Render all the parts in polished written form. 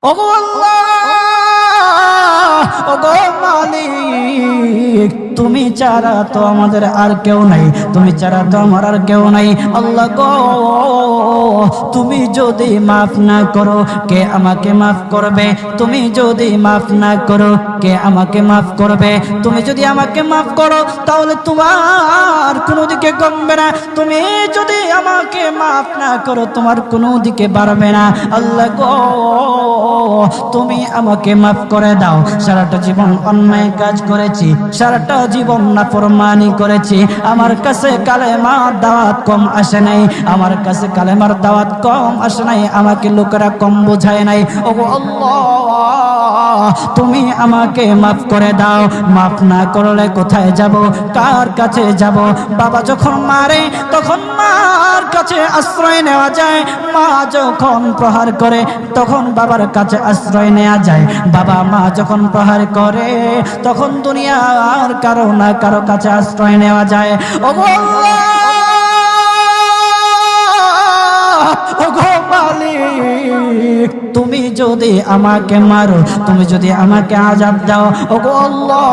ওগো আল্লাহ, ওগো মালিক, তুমি ছাড়া তো আমাদের আর কেউ নাই, তুমি ছাড়া তো আমার আর কেউ নাই। আল্লাহ গো, তুমি যদি মাফ না করো কে আমাকে মাফ করবে? তুমি যদি মাফ না করো কে আমাকে মাফ করবে? তুমি যদি আমাকে মাফ করো তাহলে তোমার কোনো দিকে কমবে না, তুমি যদি আমাকে মাফ না করো তোমার কোনো দিকে বাড়বে না। আল্লাহ গো, তুমি আমাকে মাফ করে দাও। সারাটা জীবন অন্যায় কাজ করেছি, সারাটা জীবন নাফরমানি করেছি, আমার কাছে কালেমার দাওয়াত কম আসে নাই, আমার কাছে কালেমার দাওয়াত কম আসে নাই, আমাকে লোকেরা কম বোঝায় নাই। ওগো আল্লাহ, তুমি আমাকে মাফ করে দাও। মাফ না করলে কোথায় যাব, কার কাছে যাব? বাবা যখন মারে তখন মার কাছে আশ্রয় নেওয়া যায়, মা যখন প্রহার করে তখন বাবার কাছে আশ্রয় নেওয়া যায়, বাবা মা যখন প্রহার করে তখন দুনিয়ার কারো না কারো কাছে আশ্রয় নেওয়া যায়। ওগো আল্লাহ, ওগো মালিক, তুমি যদি আমাকে মারো, তুমি যদি আমাকে আযাব দাও, ওগো আল্লাহ,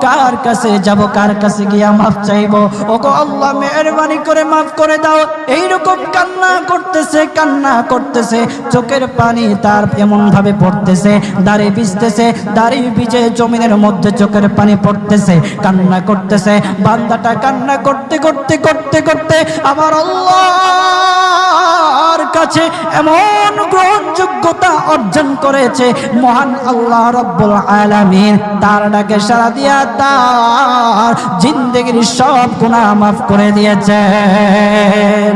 কার কাছে যাব, কার কাছে গিয়া মাফ চাইবো? ওগো আল্লাহ, মেহেরবানি করে মাফ করে দাও। এইরকম কান্না করতেছে, কান্না করতেছে, চোখের পানি তার এমন ভাবে পড়তেছে, দাড়ি ভিজতেছে, দাড়ি ভিজে জমিনের মধ্যে চোখের পানি পড়তেছে, কান্না করতেছে। বান্দাটা কান্না করতে করতে করতে করতে আমার আল্লাহর কাছে এমন গ্রহণযোগ্যতা অর্জন করেছে, মহান আল্লাহ রব্বুল আলামিন তার ডাকে সাড়া দিয়া তার জিন্দেগির সব গুনাহ মাফ করে দিয়েছেন।